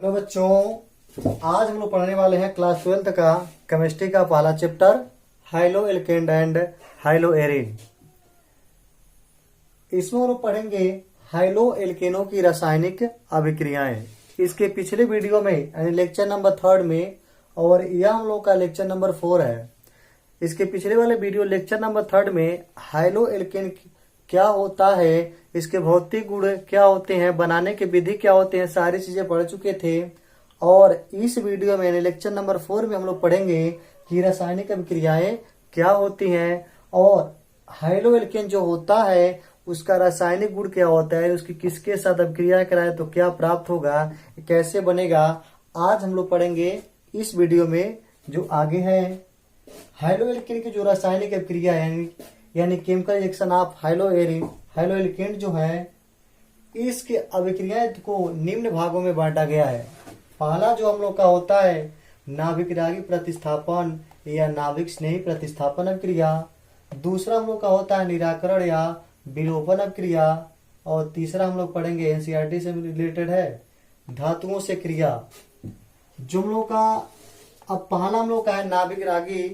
Hello बच्चों, आज हम लोग पढ़ने वाले हैं क्लास 12 का केमिस्ट्री का पहला chapter haloalkane and haloarene. इसमें हम लोग पढ़ेंगे हाइलो एल्केनों की रासायनिक अभिक्रियाएं। इसके पिछले वीडियो में यानी लेक्चर नंबर 3 में, और यह हम लोग का लेक्चर नंबर 4 है। इसके पिछले वाले वीडियो लेक्चर नंबर 3 में हाइलो एल्केन क्या होता है, इसके भौतिक गुण क्या होते हैं, बनाने की विधि क्या होते हैं, सारी चीजें पढ़ चुके थे। और इस वीडियो में लेक्चर नंबर 4 में हम लोग पढ़ेंगे कि रासायनिक अभिक्रियाएं क्या होती हैं और हाइलो एल्केन जो होता है उसका रासायनिक गुण क्या होता है, उसकी किसके साथ अभिक्रिया कराए तो क्या प्राप्त होगा, कैसे बनेगा, आज हम लोग पढ़ेंगे इस वीडियो में जो आगे है। हाइलो एल्केन की जो रासायनिक अभिक्रिया है यानी chemical reaction of haloalkane जो है, इसके अभिक्रियाएं को निम्न भागों में बांटा गया है। पहला जो हम लोग का होता है नाभिक रागी प्रतिस्थापन या नाभिक स्नेही प्रतिस्थापन अभिक्रिया। दूसरा हम लोग का होता है निराकरण या विलोपन अभिक्रिया। और तीसरा हम लोग पढ़ेंगे एनसीईआरटी से रिलेटेड है धातुओं से क्रिया। जो हम लोग का अब पहला हम लोग का है नाभिक रागी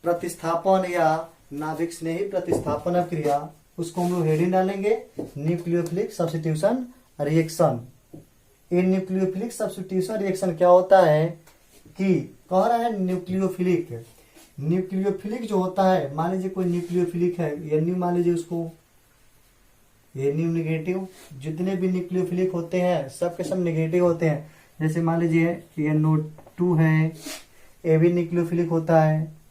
प्रतिस्थापन या नाभिक स्नेही प्रतिस्थापन अभिक्रिया। उसको हम लोग हेडिंग डालेंगे न्यूक्लियोफिलिक सब्स्टिट्यूशन रिएक्शन। ये न्यूक्लियोफिलिक सब्स्टिट्यूशन रिएक्शन क्या होता है कि कह रहा है न्यूक्लियोफिलिक जो होता है, मान लीजिए कोई न्यूक्लियोफिलिक है, ये न्यू मान लीजिए उसको, ये न्यू निगेटिव। जितने भी न्यूक्लियोफिलिक होते हैं सब के सब निगेटिव होते हैं। जैसे मान लीजिए ये NO2 है, ये भी न्यूक्लियोफिलिक होता है।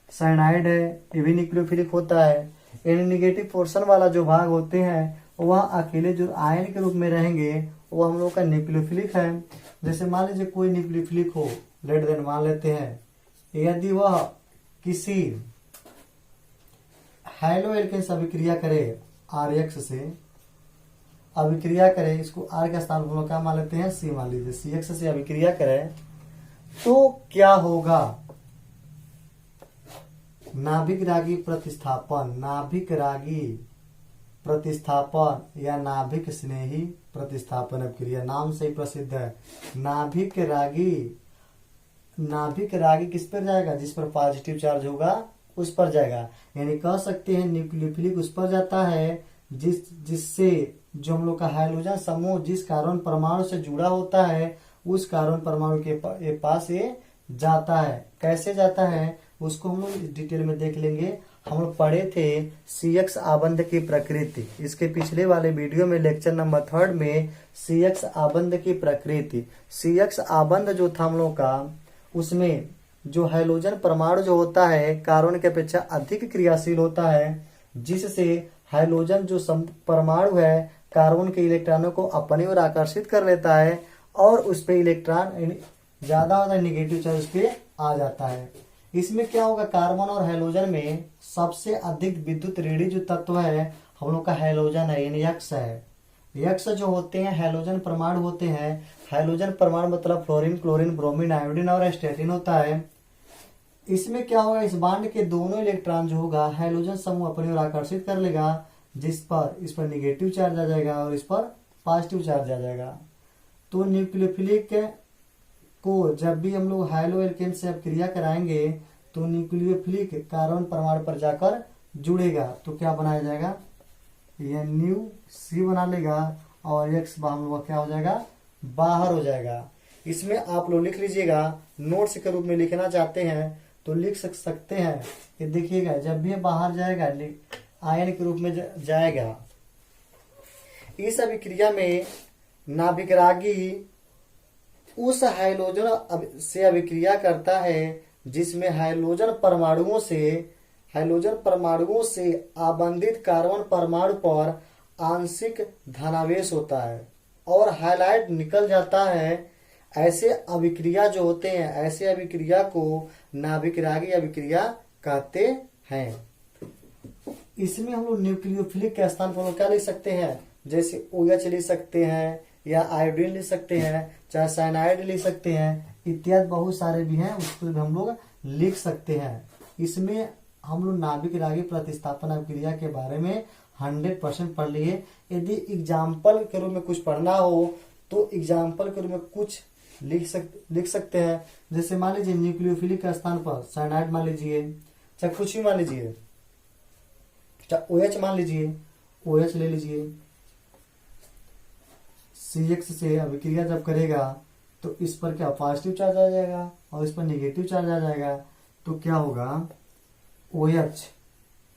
साइनाइड है, ये भी न्यूक्लियोफिलिक होता है। यानी निगेटिव पोर्शन वाला जो भाग होते हैं वह अकेले जो आयन के रूप में रहेंगे वो हम लोग का न्यूक्लियोफिलिक है। जैसे मान लीजिए कोई न्यूक्लियोफिलिक हो, लेट देन मान लेते हैं, यदि वह किसी हाइलो एल्केन से अभिक्रिया करे, RX से अभिक्रिया करे, इसको R का स्थान हम लोग क्या मान लेते हैं, C मान लीजिए, CX से अभिक्रिया करे तो क्या होगा, नाभिक रागी प्रतिस्थापन या नाभिक स्नेही प्रतिस्थापन अभिक्रिया, नाम से ही प्रसिद्ध है। नाभिक रागी किस पर जाएगा, जिस पर पॉजिटिव चार्ज होगा उस पर जाएगा। यानी कह सकते हैं न्यूक्लियोफिलिक उस पर जाता है जिससे जो हम लोग का हाइड्रोजन समूह जिस कार्बन परमाणु से जुड़ा होता है उस कार्बन परमाणु के पास ये जाता है। कैसे जाता है उसको हम लोग डिटेल में देख लेंगे। हम लोग पढ़े थे CX आबंध की प्रकृति। इसके पिछले वाले वीडियो में लेक्चर नंबर 3 में CX आबंध की प्रकृति, CX आबंध जो था हम लोग का, उसमें जो हाइड्रोजन परमाणु जो होता है कार्बन के अपेक्षा अधिक क्रियाशील होता है, जिससे हाइड्रोजन जो परमाणु है कार्बन के इलेक्ट्रॉनों को अपनी ओर आकर्षित कर लेता है और उस पे इलेक्ट्रॉन ज्यादा होता है, निगेटिव चार्ज उस पे आ जाता है। इसमें क्या होगा, कार्बन और हाइड्रोजन में सबसे अधिक विद्युत ऋणी जो तत्व है हम लोग का हाइड्रोजन है, यानी X है। X जो होते हैं हाइड्रोजन परमाणु होते हैं। हाइड्रोजन परमाणु मतलब फ्लोरीन, क्लोरीन, ब्रोमीन, आयोडीन और स्टेटिन होता है। इसमें क्या होगा, इस बांड के दोनों इलेक्ट्रॉन जो होगा हाइड्रोजन समूह अपनी ओर आकर्षित कर लेगा, इस पर निगेटिव चार्ज आ जाएगा और इस पर पॉजिटिव चार्ज आ जाएगा। तो न्यूक्लियोफिलिक को जब भी हम लोग हाइलो एल्केन से अभिक्रिया कराएंगे तो न्यूक्लियोफिलिक कार्बन परमाणु पर जाकर जुड़ेगा तो क्या बनाया जाएगा, ये न्यू C बना लेगा और X हम लोग क्या हो जाएगा, बाहर हो जाएगा। इसमें आप लोग लिख लीजिएगा, नोट्स के रूप में लिखना चाहते हैं तो लिख सकते हैं। ये देखिएगा जब भी बाहर जाएगा आयन के रूप में जाएगा। इस अभिक्रिया में नाभिक रागी उस हाइड्रोजन से अभिक्रिया करता है जिसमें हाइड्रोजन परमाणुओं से आबंधित कार्बन परमाणु पर आंशिक धनावेश होता है और हाइलाइट निकल जाता है। ऐसे अभिक्रिया जो होते हैं, ऐसे अभिक्रिया को नाभिक रागी अभिक्रिया कहते हैं। इसमें हम लोग न्यूक्लियोफिलिक के स्थान पर क्या लिख सकते हैं, जैसे OH लिख सकते हैं या आयोडीन लिख सकते हैं, चाहे साइनाइड लिख सकते हैं, इत्यादि बहुत सारे भी हैं, उसको भी हम लोग लिख सकते हैं। इसमें हम लोग नाभिक रागी प्रतिस्थापन अभिक्रिया के बारे में 100% पढ़ लिए। यदि एग्जाम्पल के रूप में कुछ पढ़ना हो तो एग्जाम्पल के रूप में कुछ लिख सकते हैं। जैसे मान लीजिए न्यूक्लियोफिलिक के स्थान पर साइनाइड मान लीजिए, चाहे कुछ भी मान लीजिए, चाहे OH मान लीजिए, OH ले लीजिए, CX से अभिक्रिया जब करेगा तो इस पर क्या पॉजिटिव चार्ज आ जाएगा और इस पर नेगेटिव चार्ज आ जाएगा। तो क्या होगा, OH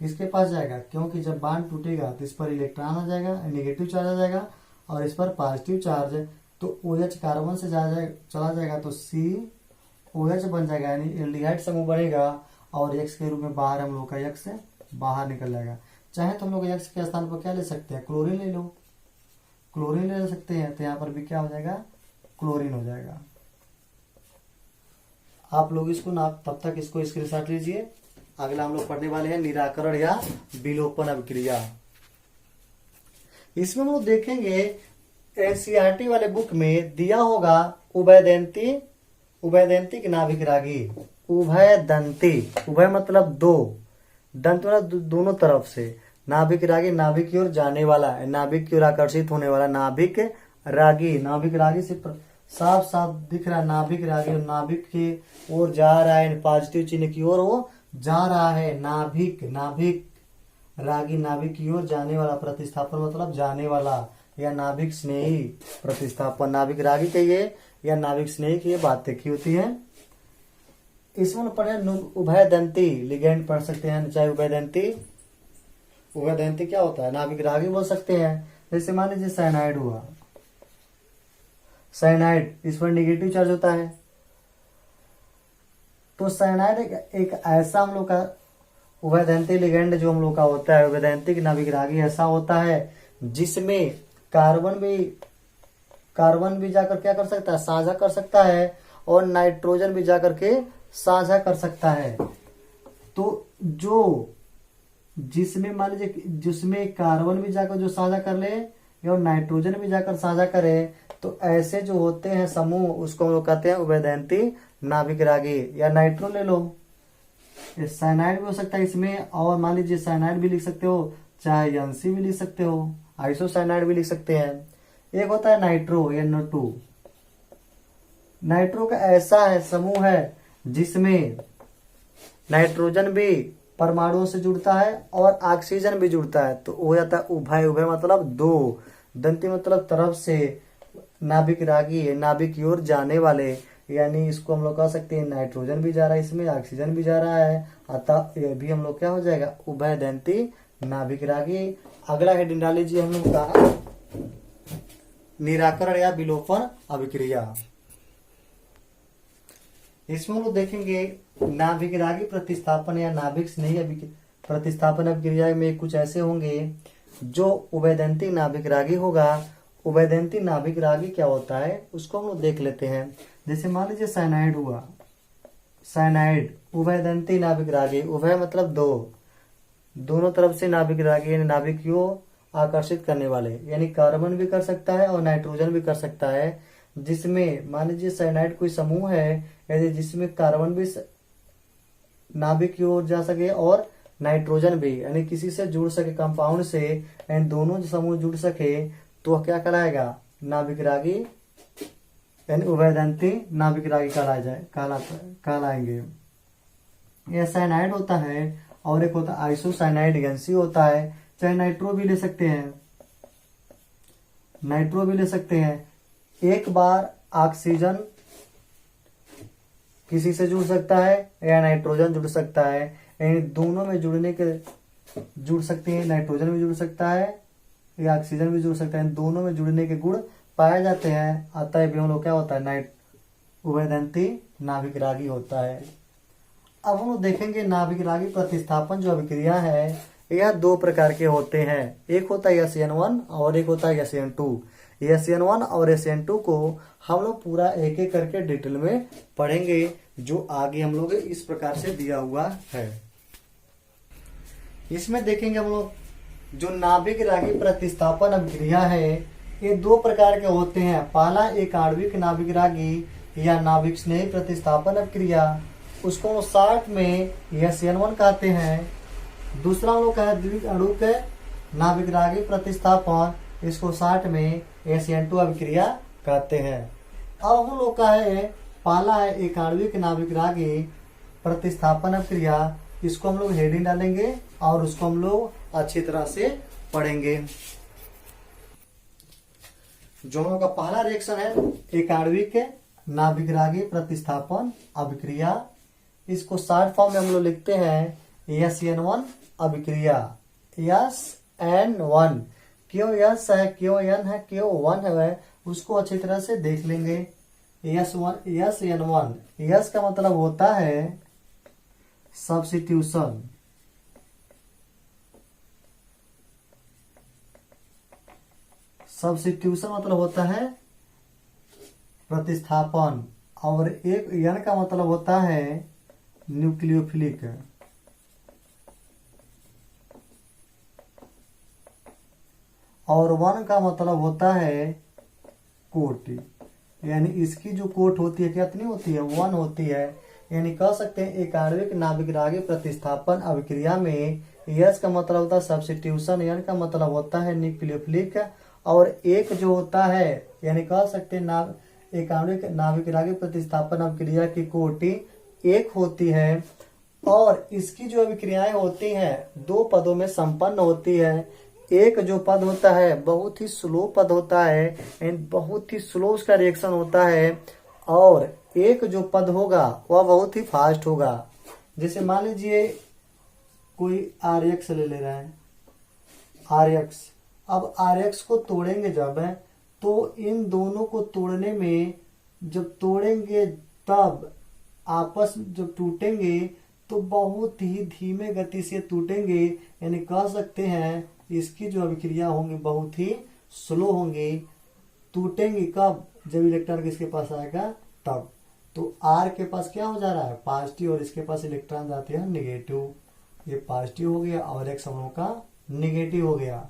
किसके पास जाएगा, क्योंकि जब बांड टूटेगा तो इस पर इलेक्ट्रॉन आ जाएगा, नेगेटिव चार्ज आ जाएगा और इस पर पॉजिटिव चार्ज। तो OH कार्बन से चला जाएगा तो COH बन जाएगा, यानी एल्डिहाइड समूह बनेगा और X के रूप में बाहर हम लोग का X बाहर निकल जाएगा। चाहे तो हम लोग X के स्थान पर क्या ले सकते हैं, क्लोरीन ले लो, क्लोरीन ले सकते हैं, तो यहाँ पर भी क्या हो जाएगा, क्लोरीन हो जाएगा। आप लोग इसको ना तब तक इसको स्क्रीनशॉट लीजिए। अगला हम लोग पढ़ने वाले हैं निराकरण या विलोपन अभिक्रिया। इसमें हम लोग देखेंगे NCERT वाले बुक में दिया होगा उभयदंती की नाभिक रागी। उभयदंती, उभय मतलब दो, दंत मतलब दोनों तरफ से, नाभिक रागी नाभिक की ओर जाने वाला, नाभिक की ओर आकर्षित होने वाला, नाभिक रागी। नाभिक रागी से साफ साफ दिख रहा है नाभिक रागी, और नाभिक की ओर जा रहा है, पॉजिटिव चिन्ह की ओर वो जा रहा है। नाभिक रागी नाभिक की ओर जाने वाला, प्रतिस्थापन मतलब जाने वाला या नाभिक स्नेही प्रतिस्थापन। नाभिक रागी कहिए या नाभिक स्नेही की बात देखी होती है। इसमें पढ़े उभयदंती लिगेंड पढ़ सकते हैं, चाहे उभयदंती क्या होता है, नाभिक रागी बोल सकते हैं। जैसे मान लीजिए साइनाइड हुआ, साइनाइड इस पर नेगेटिव चार्ज होता है, तो साइनाइड एक ऐसा हम लोग का उभयदंती लिगेंड जो हम लोग का होता है, उभयदंती की नाभिक रागी ऐसा होता है जिसमें कार्बन भी जाकर क्या कर सकता है, साझा कर सकता है, और नाइट्रोजन भी जाकर के साझा कर सकता है। तो जो जिसमें मान लीजिए जिसमें कार्बन भी जाकर जो साझा कर ले और नाइट्रोजन भी जाकर साझा करे, तो ऐसे जो होते हैं समूह उसको हम लोग कहते हैं उभयदंती नाभिक रागी। या नाइट्रो ले लो, साइनाइड भी हो सकता है इसमें, और मान लीजिए साइनाइड भी लिख सकते हो, चाहे NC भी लिख सकते हो, आइसोसाइनाइड भी लिख सकते हैं। एक होता है नाइट्रो NO2। नाइट्रो का ऐसा है समूह है जिसमें नाइट्रोजन भी परमाणुओं से जुड़ता है और ऑक्सीजन भी जुड़ता है, तो हो जाता है उभय। उभय मतलब दो, दंती मतलब तरफ से, नाभिक रागी नाभिक की ओर जाने वाले, यानी इसको हम लोग कह सकते हैं नाइट्रोजन भी जा रहा है इसमें, ऑक्सीजन भी जा रहा है, अतः यह भी हम लोग क्या हो जाएगा, उभयदंती नाभिक रागी। अगला हेडिंग डाल लीजिए हम लोग का निराकरण या विलोपन अभिक्रिया। इसमें हम लोग देखेंगे नाभिक रागी प्रतिस्थापन या नाभिक स्नेही प्रतिस्थापन अभिक्रिया में कुछ ऐसे होंगे जो उभयदंती नाभिक रागी होगा। उभयदंती नाभिक रागी क्या होता है उसको हम लोग देख लेते हैं। जैसे मान लीजिए साइनाइड हुआ, साइनाइड उभयदंती नाभिक रागी, उभय मतलब दो, दोनों तरफ से नाभिक रागी यानी नाभिक को आकर्षित करने वाले, यानी कार्बन भी कर सकता है और नाइट्रोजन भी कर सकता है। जिसमें मान लीजिए साइनाइड कोई समूह है यदि जिसमें कार्बन भी नाभिक की ओर जा सके और नाइट्रोजन भी, यानी किसी से जुड़ सके कंपाउंड से, यानी दोनों समूह जुड़ सके, तो क्या कहलाएगा, नाभिक रागी यानी उभयदंती नाभिक रागी कहलाएंगे। यह साइनाइड होता है और एक होता है आइसोसाइनाइड NC होता है। चाहे नाइट्रो भी ले सकते हैं, नाइट्रो भी ले सकते हैं। एक बार ऑक्सीजन किसी से जुड़ सकता है या नाइट्रोजन जुड़ सकता है, यानी दोनों में जुड़ सकते हैं, नाइट्रोजन भी जुड़ सकता है या ऑक्सीजन भी जुड़ सकता है, दोनों में जुड़ने के गुण पाए जाते हैं, अतः भी हम लोग क्या होता है, उभयदंती नाभिक रागी होता है। अब हम लोग देखेंगे नाभिक रागी प्रतिस्थापन जो अभिक्रिया है यह दो प्रकार के होते हैं, एक होता है SN1 और एक होता है SN2। SN1 और SN2 को हम लोग पूरा एक एक करके डिटेल में पढ़ेंगे, जो आगे हम लोग इस प्रकार से दिया हुआ है। इसमें देखेंगे हम लोग जो नाभिक रागी प्रतिस्थापन अभिक्रिया है ये दो प्रकार के होते हैं। पहला एक आणविक नाभिक रागी या नाभिक स्नेही प्रतिस्थापन अभिक्रिया, उसको शॉर्ट में SN1 कहते हैं। दूसरा हम लोग का है द्वितीयक अणु के नाभिक रागी प्रतिस्थापन, इसको शॉर्ट में SN2 अभिक्रिया कहते हैं। अब हम लोग का है पहला है एक आणविक नाभिक रागी प्रतिस्थापन अभिक्रिया। इसको हम लोग हेडिंग डालेंगे और उसको हम लोग अच्छी तरह से पढ़ेंगे। जो हम लोग का पहला रिएक्शन है एक आणविक नाभिक रागी प्रतिस्थापन अभिक्रिया। इसको शॉर्ट फॉर्म में हम लोग लिखते हैं SN1 अभिक्रिया। SN1 क्यों यस है, क्यों एन है, क्यों वन है, उसको अच्छी तरह से देख लेंगे। SN1 यस का मतलब होता है सब्स्टिट्यूशन। सब्स्टिट्यूशन मतलब होता है प्रतिस्थापन। और एक एन का मतलब होता है न्यूक्लियोफिलिक। और वन का मतलब होता है कोट, यानी इसकी जो कोट होती है कितनी होती है, वन होती है। यानी कह सकते हैं एक आणविक नाभिक रागी प्रतिस्थापन अभिक्रिया में यस का मतलब होता है सब्स्टिट्यूशन, एन का मतलब होता है न्यूक्लियोफिलिक। और एक जो होता है यानी कह सकते हैं एक आणविक नाभिक रागी प्रतिस्थापन अभिक्रिया की कोटि एक होती है। और इसकी जो अभिक्रियाएं होती हैं दो पदों में संपन्न होती है। एक जो पद होता है बहुत ही स्लो पद होता है, बहुत ही स्लो उसका रिएक्शन होता है। और एक जो पद होगा वह बहुत ही फास्ट होगा। जैसे मान लीजिए कोई RX ले रहा है, RX। अब RX को तोड़ेंगे जब तो इन दोनों को तोड़ने में जब तोड़ेंगे तब आपस जब टूटेंगे तो बहुत ही धीमे गति से टूटेंगे। यानी कह सकते हैं इसकी जो अभिक्रिया होंगी बहुत ही स्लो होंगी। टूटेंगी कब, जब इलेक्ट्रॉन किसके पास आएगा तब। तो R के पास क्या हो जा रहा है पॉजिटिव और इसके पास इलेक्ट्रॉन जाते हैं निगेटिव। ये पॉजिटिव हो गया और एक समूह का निगेटिव हो गया।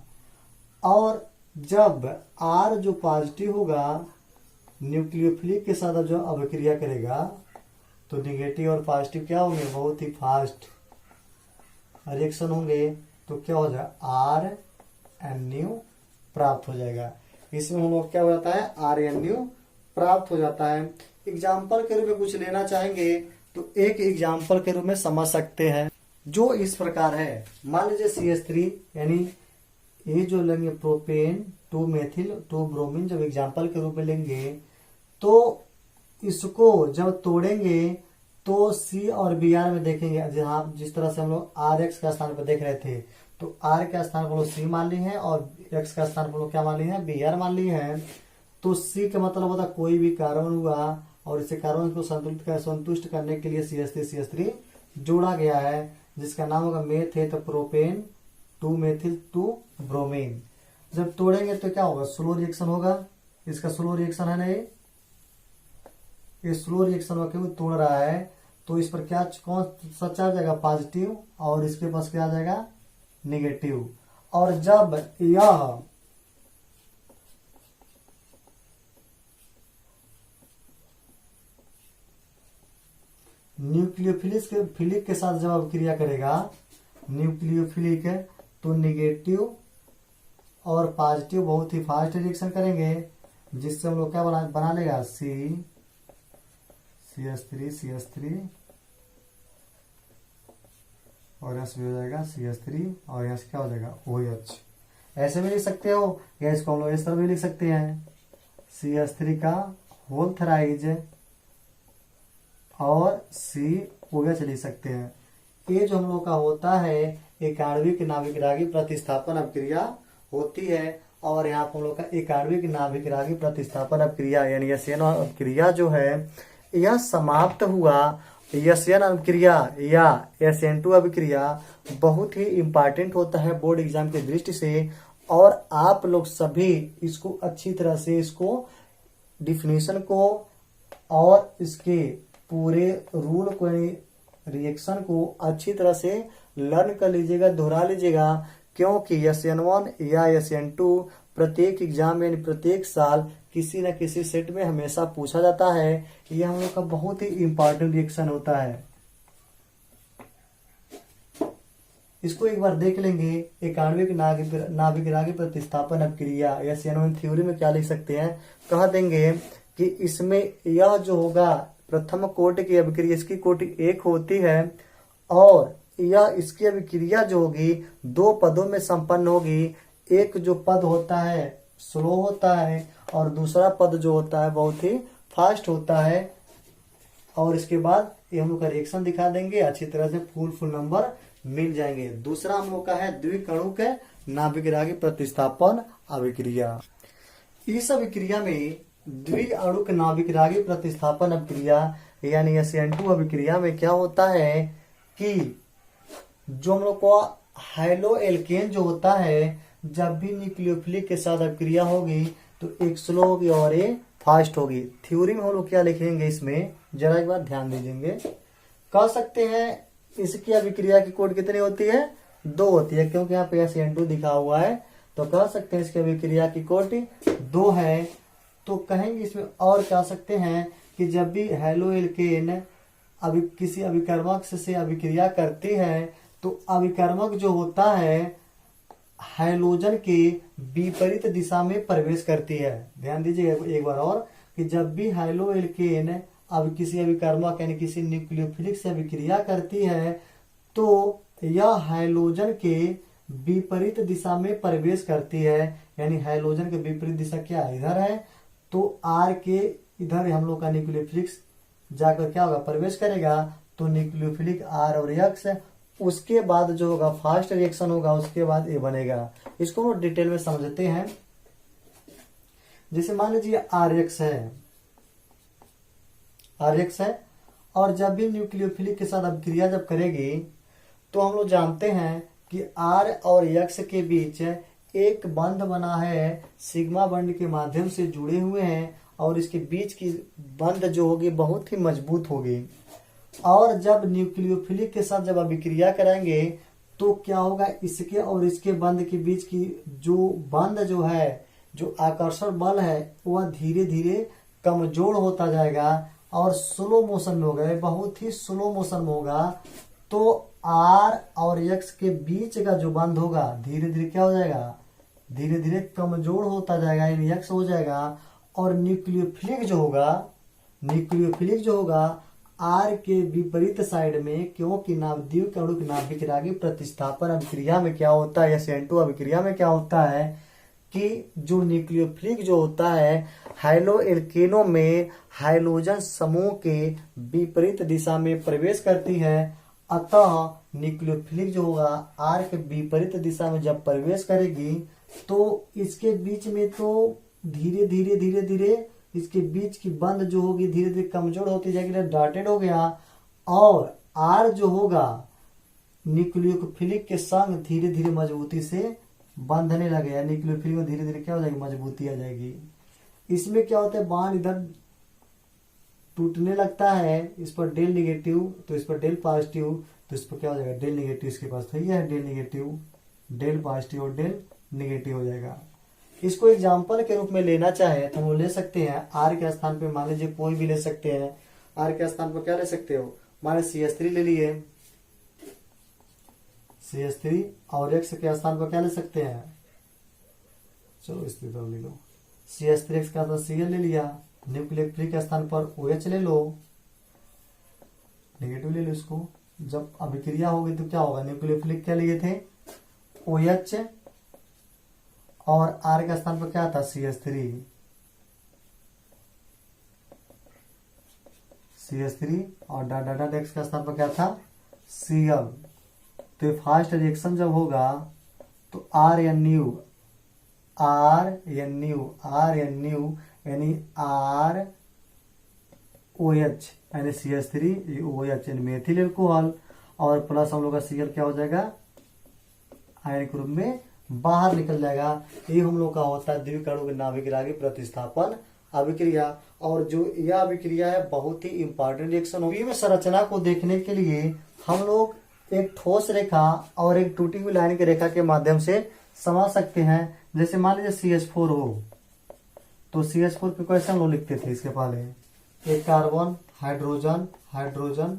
और जब R जो पॉजिटिव होगा न्यूक्लियोफिलिक के साथ जो अभिक्रिया करेगा तो निगेटिव और पॉजिटिव क्या होंगे, बहुत ही फास्ट रिएक्शन होंगे। तो क्या हो जाएगा RNU प्राप्त हो जाएगा। इसमें हम लोग क्या हो जाता है RNU प्राप्त हो जाता है। एग्जाम्पल के रूप में कुछ लेना चाहेंगे तो एक एग्जाम्पल के रूप में समझ सकते हैं जो इस प्रकार है। मान लीजिए CH3 यानी ये जो लेंगे प्रोपेन 2 मेथिल 2 ब्रोमीन, जब एग्जाम्पल के रूप में लेंगे तो इसको जब तोड़ेंगे तो C और Br में देखेंगे। जहाँ जिस तरह से हम लोग RX का स्थान पर देख रहे थे तो R का स्थान पर लोग C मान ली है और X का स्थान पर लोग क्या मान ली है, Br मान ली है। तो C का मतलब होता कोई भी कार्बन हुआ और इसे कार्बन को संतुष्ट करने के लिए CH3 जोड़ा गया है जिसका नाम होगा मेथ है तो प्रोपेन 2 मेथिल 2 ब्रोमीन। जब तोड़ेंगे तो क्या होगा, स्लो रिएक्शन होगा। इसका स्लो रिएक्शन है ना, ये स्लो रिएक्शन होकर वो तोड़ रहा है तो इस पर क्या कौन सा चार्ज आएगा पॉजिटिव और इसके पास क्या आ जाएगा निगेटिव। और जब यह न्यूक्लियोफिलिक के साथ जब अभिक्रिया करेगा न्यूक्लियोफिलिक तो निगेटिव और पॉजिटिव बहुत ही फास्ट रिएक्शन करेंगे जिससे हम लोग क्या बना लेगा CH3 और यहाँ से भी हो जाएगा CH3 और यहाँ से क्या हो जाएगा OH। ऐसे भी लिख सकते हो या इसको हम लोग इस तरह भी लिख सकते हैं CH3 का होल थराइज और COH लिख सकते हैं। ये जो हम लोग का होता है एक आणविक नाभिक रागी प्रतिस्थापन अभिक्रिया होती है। और यहाँ पर हम लोग का एक आणविक नाभिक रागी प्रतिस्थापन अभिक्रिया यानी SN अभिक्रिया जो है यह समाप्त हुआ। SN अभिक्रिया या SN2 अभिक्रिया बहुत ही इम्पोर्टेंट होता है बोर्ड एग्जाम की दृष्टि से। और आप लोग सभी इसको अच्छी तरह से इसको डिफिनेशन को और इसके पूरे रूल को रिएक्शन को अच्छी तरह से लर्न कर लीजिएगा, दोहरा लीजिएगा। क्योंकि SN1 या SN2 प्रत्येक एग्जाम यानी प्रत्येक साल किसी न किसी सेट में हमेशा पूछा जाता है। यह हम लोग का बहुत ही इम्पोर्टेंट रिएक्शन होता है। इसको एक बार देख लेंगे। एक आणविक नाभिक रागी प्रतिस्थापन अभिक्रिया या सीएनओएन थ्योरी में क्या लिख सकते हैं, कह देंगे कि इसमें यह जो होगा प्रथम कोटि की अभिक्रिया, इसकी कोटि 1 होती है और यह इसकी अभिक्रिया जो होगी 2 पदों में संपन्न होगी। एक जो पद होता है स्लो होता है और दूसरा पद जो होता है बहुत ही फास्ट होता है। और इसके बाद ये हम लोग का रिएक्शन दिखा देंगे, अच्छी तरह से फुल नंबर मिल जाएंगे। दूसरा हम लोग का है द्विकणुक नाभिक रागी प्रतिस्थापन अभिक्रिया। इस अभिक्रिया में द्विअणुक नाभिक रागी प्रतिस्थापन अभिक्रिया यानी SN2 अभिक्रिया में क्या होता है कि जो हम लोग को हाइलो एल्केन जो होता है, जब भी न्यूक्लियोफिलिक के साथ अभिक्रिया होगी तो एक स्लो होगी और एक फास्ट होगी। थ्योरी में हम लोग क्या लिखेंगे इसमें जरा एक बार ध्यान दीजिएंगे। कह सकते हैं इसकी अभिक्रिया की कोट कितनी होती है, 2 होती है, क्योंकि यहाँ पे SN2 दिखा हुआ है तो कह सकते हैं इसकी अभिक्रिया की कोट 2 है। तो कहेंगे इसमें और कह सकते हैं कि जब भी हैलो एल्केन किसी अभिकर्मक से अभिक्रिया करती है तो अभिकर्मक जो होता है हाइलोजन के विपरीत दिशा में प्रवेश करती है। ध्यान दीजिए एक बार और कि जब भी हाइलो एल्केन अब किसी अभिकर्मक यानी किसी न्यूक्लियोफिलिक से अभिक्रिया करती है तो यह हाइलोजन के विपरीत दिशा में प्रवेश करती है। यानी हाइलोजन के विपरीत दिशा क्या इधर है, तो आर के इधर हम लोग का न्यूक्लियोफिलिक जाकर क्या होगा प्रवेश करेगा, तो न्यूक्लियोफिलिक आर और एक्स, उसके बाद जो होगा फास्ट रिएक्शन होगा, उसके बाद ए बनेगा। इसको हम डिटेल में समझते हैं। जैसे मान लीजिए RX है और जब भी न्यूक्लियोफिलिक के साथ अभिक्रिया जब करेगी तो हम लोग जानते हैं कि R और X के बीच एक बंध बना है, सिग्मा बंध के माध्यम से जुड़े हुए हैं और इसके बीच की बंध जो होगी बहुत ही मजबूत होगी। और जब न्यूक्लियोफिलिक के साथ जब अभिक्रिया कराएंगे तो क्या होगा, इसके और इसके बंध के बीच की जो बंध जो है, जो आकर्षण बल है वह धीरे धीरे कमजोर होता जाएगा और स्लो मोशन में होगा, बहुत ही स्लो मोशन में होगा। तो R और X के बीच का जो बंध होगा धीरे धीरे क्या हो जाएगा, धीरे धीरे कमजोर होता जाएगा, यानी X हो जाएगा। और न्यूक्लियोफिलिक जो होगा R के विपरीत साइड में, क्योंकि द्विकणुक नाभिक रागी प्रतिस्थापन अभिक्रिया में क्या होता है, या SN2 अभिक्रिया में क्या होता है कि जो न्यूक्लियोफिलिक जो होता है हाइलो एल्केनों में हाइलोजन समूह के विपरीत दिशा में प्रवेश करती है। अतः न्यूक्लियोफिलिक जो होगा R के विपरीत दिशा में जब प्रवेश करेगी तो इसके बीच में तो धीरे धीरे इसके बीच की बंध जो होगी धीरे धीरे कमजोर होती जाएगी, डॉटेड हो गया। और R जो होगा न्यूक्लियोफिलिक के संग धीरे धीरे मजबूती से बंधने लगेगा, न्यूक्लियोफिलिक में धीरे धीरे क्या हो जाएगी, मजबूती आ जाएगी। इसमें क्या होता है, बांध इधर टूटने लगता है, इस पर डेल निगेटिव तो इस पर डेल पॉजिटिव, तो इस पर क्या हो जाएगा डेल निगेटिव, इसके पास तो यह है डेल निगेटिव, डेल पॉजिटिव और डेल निगेटिव हो जाएगा। इसको एग्जाम्पल के रूप में लेना चाहे तो वो ले सकते हैं। R के स्थान पे मान लीजिए कोई भी ले सकते हैं। R के स्थान पर क्या ले सकते हो, मान CH3 ले लिए, CH3 और X के स्थान पर क्या ले सकते हैं, चलो इस तरह ले लो, CH3 X का तो Cl ले लिया, न्यूक्लियोफिलिक के स्थान पर OH ले लो, नेगेटिव ले लो इसको। जब अभिक्रिया होगी तो क्या होगा, न्यूक्लियोफिलिक क्या लिए थे OH और R के स्थान पर क्या था CH3 और डॉट X के स्थान पर क्या था Cl। तो फास्ट रिएक्शन जब होगा तो RNU यानी ROH यानी CH3 OH यानी मेथिल एल्कोहल और प्लस हम लोग का Cl क्या हो जाएगा, आयनिक रूप में बाहर निकल जाएगा। ये हम लोग का होता है द्विकणुक नाभिक रागी प्रतिस्थापन अभिक्रिया। और जो यह अभिक्रिया है बहुत ही इंपॉर्टेंट रिएक्शन होगी। में संरचना को देखने के लिए हम लोग एक ठोस रेखा और एक टूटी हुई लाइन की रेखा के माध्यम से समझ सकते हैं। जैसे मान लीजिए CH4 हो तो CH4 को कैसे हम लोग लिखते थे, इसके पहले एक कार्बन, हाइड्रोजन हाइड्रोजन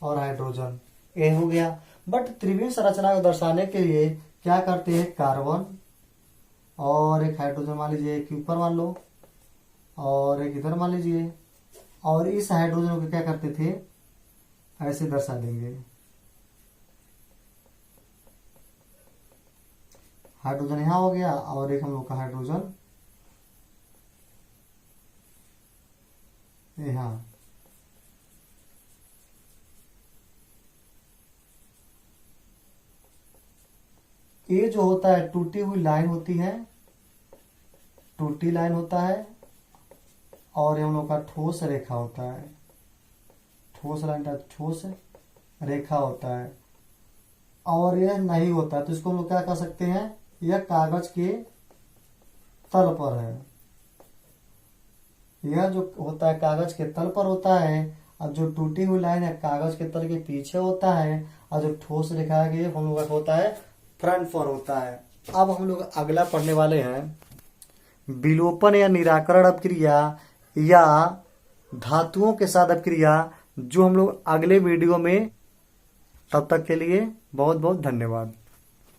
और हाइड्रोजन, ए हो गया। बट त्रिविम संरचना को दर्शाने के लिए क्या करते हैं, कार्बन और एक हाइड्रोजन मान लीजिए, एक ऊपर मान लो और एक इधर मान लीजिए, और इस हाइड्रोजन को क्या करते थे, ऐसे दर्शा देंगे। हाइड्रोजन यहां हो गया और एक हम लोग का हाइड्रोजन यहाँ। ये जो होता है टूटी हुई लाइन होती है, टूटी लाइन होता है, और हम लोग का ठोस रेखा होता है, ठोस लाइन का ठोस रेखा होता है, और यह नहीं होता तो इसको हम लोग क्या कर सकते हैं, यह कागज के तल पर है, यह जो होता है कागज के तल पर होता है। अब जो टूटी हुई लाइन है कागज के तल के पीछे होता है, और जो ठोस रेखा है हम लोग का होता है फ्रंट पर होता है। अब हम लोग अगला पढ़ने वाले हैं विलोपन या निराकरण अपक्रिया या धातुओं के साथ अपक्रिया, जो हम लोग अगले वीडियो में। तब तक के लिए बहुत बहुत धन्यवाद।